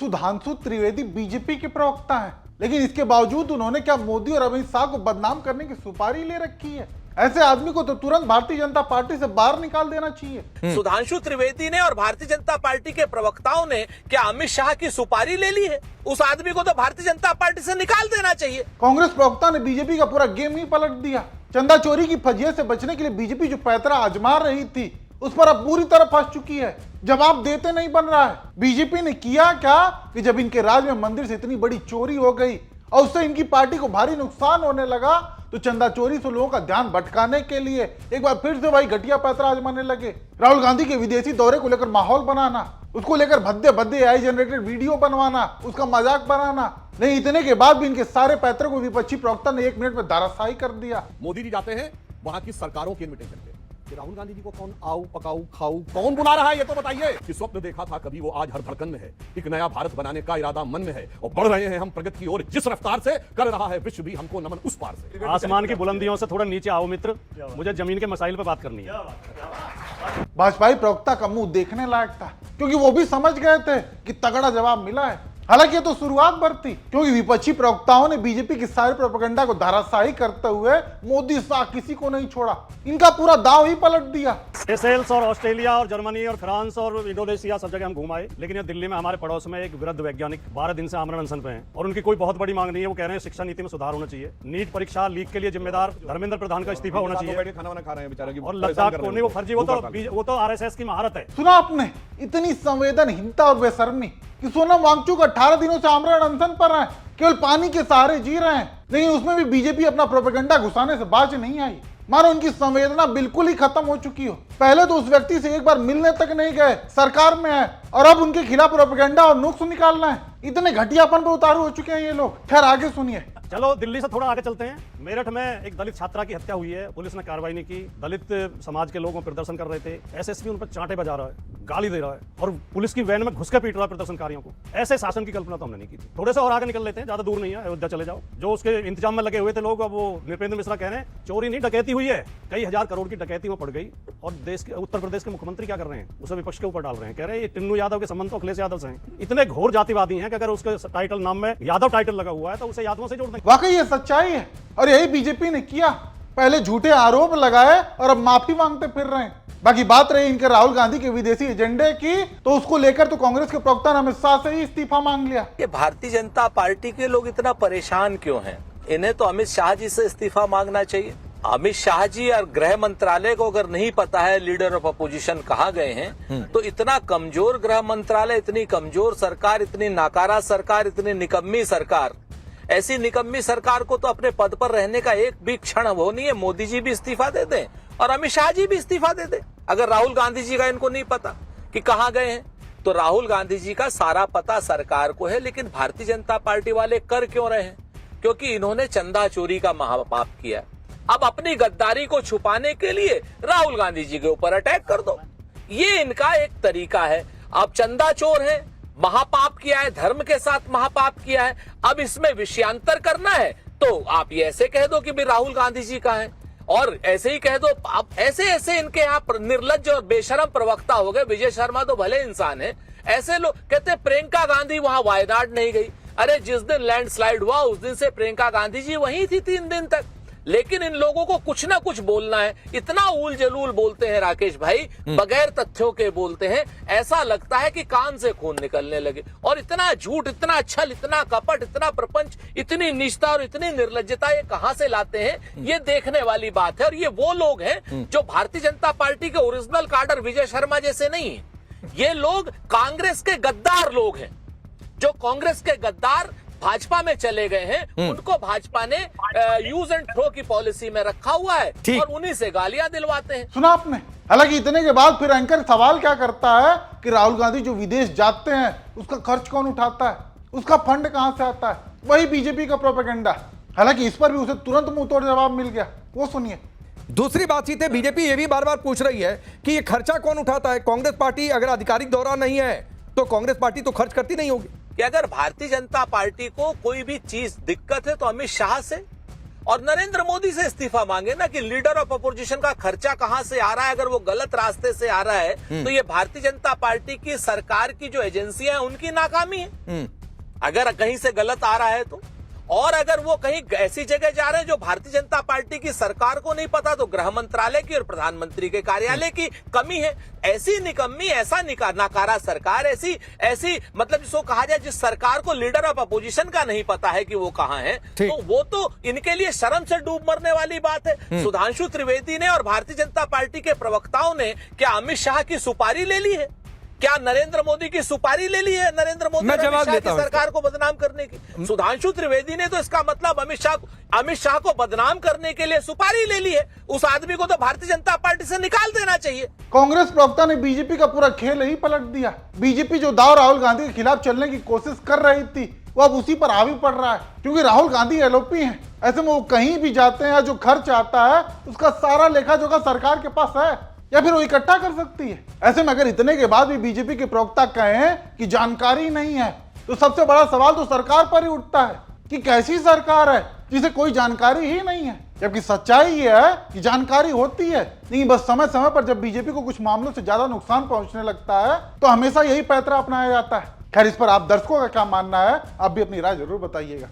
Sudhanshu Trivedi BJP के प्रवक्ता हैं, लेकिन इसके बावजूद उन्होंने क्या मोदी और अमित शाह को बदनाम करने की सुपारी ले रखी है? ऐसे आदमी को तो तुरंत भारतीय जनता पार्टी से बाहर निकाल देना चाहिए। सुधांशु त्रिवेदी ने और भारतीय जनता पार्टी के प्रवक्ताओं ने क्या अमित शाह की सुपारी ले ली है? उस आदमी को तो भारतीय जनता पार्टी से निकाल देना चाहिए। कांग्रेस प्रवक्ता ने बीजेपी का पूरा गेम ही पलट दिया। चंदा चोरी की फजियत से बचने के लिए बीजेपी जो पैतरा आजमा रही थी, उस पर अब पूरी तरह फंस चुकी है। जवाब देते नहीं बन रहा है। बीजेपी ने किया क्या कि जब इनके राज में मंदिर से इतनी बड़ी चोरी हो गई और उससे इनकी पार्टी को भारी नुकसान होने लगा, तो चंदा चोरी से लोगों का ध्यान भटकाने के लिए एक बार फिर से भाई घटिया पैतरा आजमाने लगे। राहुल गांधी के विदेशी दौरे को लेकर माहौल बनाना, उसको लेकर भद्दे भद्दे एआई जनरेटेड वीडियो बनवाना, उसका मजाक बनाना। नहीं, इतने के बाद भी इनके सारे पैतरों को विपक्षी प्रवक्ता ने 1 मिनट में धाराशाही कर दिया। मोदी जी जाते हैं वहां की सरकारों के इन्विटेशन पे, राहुल गांधी जी को कौन आओ पकाऊ खाऊ कौन बुला रहा है? ये तो बताइए। कि स्वप्न देखा था कभी वो आज हर धड़कन में है, एक नया भारत बनाने का इरादा मन में है और बढ़ रहे हैं हम प्रगति की ओर जिस रफ्तार से, कर रहा है विश्व भी हमको नमन उस पार से। आसमान की बुलंदियों से थोड़ा नीचे आओ मित्र, मुझे जमीन के मसाइल पे बात करनी है। भाजपाई प्रवक्ता का मुंह देखने लायक था, क्योंकि वो भी समझ गए थे कि तगड़ा जवाब मिला है। हालांकि ये तो शुरुआत भर थी, क्योंकि विपक्षी प्रवक्ताओं ने बीजेपी की सारी प्रोपेगेंडा को धाराशाही करते हुए मोदी शाह किसी को नहीं छोड़ा। इनका पूरा दाव ही पलट दिया। सेशेल्स और ऑस्ट्रेलिया और जर्मनी और फ्रांस और इंडोनेशिया सब जगह हम घूम आए, लेकिन ये दिल्ली में हमारे पड़ोस में एक वृद्ध वैज्ञानिक 12 दिन से आमरण अनशन पे हैं और उनकी कोई बहुत बड़ी मांग नहीं है। वो कह रहे हैं शिक्षा नीति में सुधार होना चाहिए, नीट परीक्षा लीक के लिए जिम्मेदार धर्मेंद्र प्रधान का इस्तीफा होना चाहिए खाना खा रहे हैं बेचारे, और लद्दाख को नहीं, वो फर्जी, वो तो आरएसएस की महारत है। सुना आपने इतनी संवेदनहीनता और बेशर्मी कि सोनम वांगचुक 18 दिनों से आमरण अनशन पर हैं, केवल पानी के सहारे जी रहे हैं, लेकिन उसमें भी बीजेपी अपना प्रोपेगेंडा घुसाने से बाज नहीं आई। मानो उनकी संवेदना बिल्कुल ही खत्म हो चुकी हो। पहले तो उस व्यक्ति से एक बार मिलने तक नहीं गए, सरकार में है, और अब उनके खिलाफ प्रोपेगेंडा और नुक्स निकालना है। इतने घटियापन पर उतारू हो चुके हैं ये लोग। खैर आगे सुनिए। चलो दिल्ली से थोड़ा आगे चलते हैं। मेरठ में एक दलित छात्रा की हत्या हुई है, पुलिस ने कार्रवाई नहीं की। दलित समाज के लोग प्रदर्शन कर रहे थे, एसएसपी उन पर चांटे बजा रहा है, गाली दे रहा है और पुलिस की वैन में घुस के पीट रहा है प्रदर्शनकारियों को। ऐसे शासन की कल्पना तो हमने नहीं की थी। थोड़े से और आगे निकल लेते हैं, ज्यादा दूर नहीं है, अयोध्या चले जाओ। जो उसके इंतजाम में लगे हुए थे लोग, अब वो नृपेंद्र मिश्रा कह रहे हैं चोरी नहीं डकैती हुई है, कई हजार करोड़ की डकैती में पड़ गई। और देश के उत्तर प्रदेश के मुख्यमंत्री क्या कर रहे हैं, उसे विपक्ष के ऊपर डाल रहे हैं, कह रहे हैं ये टिन्नू यादव के संबंध तो अखिलेश यादव से हैं। इतने घोर जातिवादी हैं कि अगर उसके टाइटल नाम में यादव टाइटल लगा हुआ है तो उसे यादवों से जोड़ दें। वाकई ये सच्चाई है और यही बीजेपी ने किया। पहले झूठे आरोप लगाए और अब माफी मांगते फिर रहे हैं। बाकी बात रही इनके राहुल गांधी के विदेशी एजेंडे की, तो उसको लेकर तो कांग्रेस के प्रवक्ता ने अमित शाह से ही इस्तीफा मांग लिया। ये भारतीय जनता पार्टी के लोग इतना परेशान क्यों हैं? इन्हें तो अमित शाह जी से इस्तीफा मांगना चाहिए। अमित शाह जी और गृह मंत्रालय को अगर नहीं पता है लीडर ऑफ अपोजिशन कहाँ गए हैं, तो इतना कमजोर गृह मंत्रालय, इतनी कमजोर सरकार, इतनी नाकारा सरकार, इतनी निकम्मी सरकार, ऐसी निकम्मी सरकार को तो अपने पद पर रहने का एक भी क्षण वो नहीं है। मोदी जी भी इस्तीफा दे दें और अमित शाह जी भी इस्तीफा दे दें। अगर राहुल गांधी जी का इनको नहीं पता कि कहाँ गए हैं, तो राहुल गांधी जी का सारा पता सरकार को है, लेकिन भारतीय जनता पार्टी वाले कर क्यों रहे हैं? क्योंकि इन्होंने चंदा चोरी का महापाप किया। अब अपनी गद्दारी को छुपाने के लिए राहुल गांधी जी के ऊपर अटैक कर दो, ये इनका एक तरीका है। अब चंदा चोर है, महापाप किया है, धर्म के साथ महापाप किया है, अब इसमें विषयांतर करना है तो आप ये ऐसे कह दो कि भी राहुल गांधी जी का है, और ऐसे ही कह दो। आप ऐसे ऐसे इनके यहाँ निर्लज्ज और बेशरम प्रवक्ता हो गए। विजय शर्मा तो भले इंसान है, ऐसे लोग कहते हैं प्रियंका गांधी वहां वायनाड नहीं गई। अरे जिस दिन लैंडस्लाइड हुआ उस दिन से प्रियंका गांधी जी वहीं थी 3 दिन तक। लेकिन इन लोगों को कुछ ना कुछ बोलना है। इतना ऊल जलूल बोलते हैं राकेश भाई, बगैर तथ्यों के बोलते हैं, ऐसा लगता है कि कान से खून निकलने लगे। और इतना झूठ, इतना छल, इतना कपट, इतना प्रपंच, इतनी निष्ठा और इतनी निर्लज्जता ये कहां से लाते हैं, ये देखने वाली बात है। और ये वो लोग हैं जो भारतीय जनता पार्टी के ओरिजिनल कार्डर विजय शर्मा जैसे नहीं है। ये लोग कांग्रेस के गद्दार लोग हैं। जो कांग्रेस के गद्दार भाजपा में चले गए हैं, उनको भाजपा ने यूज एंड थ्रो की पॉलिसी में रखा हुआ है और उन्हीं से गालियां दिलवाते हैं। सुना आपने? हालांकि इतने के बाद फिर एंकर सवाल क्या करता है कि राहुल गांधी जो विदेश जाते हैं उसका खर्च कौन उठाता है, उसका फंड कहां से आता है? वही बीजेपी का प्रोपेगेंडा। हालांकि इस पर भी उसे तुरंत मुंह तोड़ जवाब मिल गया, वो सुनिए। दूसरी बातचीत है, बीजेपी ये भी बार बार पूछ रही है कि ये खर्चा कौन उठाता है। कांग्रेस पार्टी अगर आधिकारिक दौरा नहीं है तो कांग्रेस पार्टी तो खर्च करती नहीं होगी। कि अगर भारतीय जनता पार्टी को कोई भी चीज दिक्कत है तो अमित शाह से, और नरेंद्र मोदी से इस्तीफा मांगे ना कि लीडर ऑफ अपोजिशन का खर्चा कहां से आ रहा है। अगर वो गलत रास्ते से आ रहा है तो ये भारतीय जनता पार्टी की सरकार की जो एजेंसियां हैं उनकी नाकामी है, अगर कहीं से गलत आ रहा है तो। और अगर वो कहीं ऐसी जगह जा रहे हैं जो भारतीय जनता पार्टी की सरकार को नहीं पता, तो गृह मंत्रालय की और प्रधानमंत्री के कार्यालय की कमी है। ऐसी निकम्मी, ऐसा नाकारा सरकार, ऐसी मतलब जिसको कहा जाए जिस सरकार को लीडर ऑफ अपोजिशन का नहीं पता है कि वो कहां है, तो वो तो इनके लिए शर्म से डूब मरने वाली बात है। सुधांशु त्रिवेदी ने और भारतीय जनता पार्टी के प्रवक्ताओं ने क्या अमित शाह की सुपारी ले ली है? क्या नरेंद्र मोदी की सुपारी ले ली है? नरेंद्र मोदी ने अमित शाह की सरकार को बदनाम करने की। सुधांशु त्रिवेदी ने तो इसका मतलब अमित शाह को बदनाम करने के लिए सुपारी ले ली है। उस आदमी को तो भारतीय जनता पार्टी से निकाल देना चाहिए। कांग्रेस प्रवक्ता ने बीजेपी का पूरा खेल ही पलट दिया। बीजेपी जो दाव राहुल गांधी के खिलाफ चलने की कोशिश कर रही थी वो अब उसी पर हावी पड़ रहा है, क्योंकि राहुल गांधी एलओपी हैं। ऐसे में वो कहीं भी जाते हैं, जो खर्च आता है उसका सारा लेखा जोखा सरकार के पास है या फिर वो इकट्ठा कर सकती है। ऐसे में अगर इतने के बाद भी बीजेपी के प्रवक्ता कहें कि जानकारी नहीं है, तो सबसे बड़ा सवाल तो सरकार पर ही उठता है कि कैसी सरकार है जिसे कोई जानकारी ही नहीं है। जबकि सच्चाई ये है कि जानकारी होती है, लेकिन बस समय समय पर जब बीजेपी को कुछ मामलों से ज्यादा नुकसान पहुंचने लगता है तो हमेशा यही पैंतरा अपनाया जाता है। खैर, इस पर आप दर्शकों का क्या मानना है, आप भी अपनी राय जरूर बताइएगा।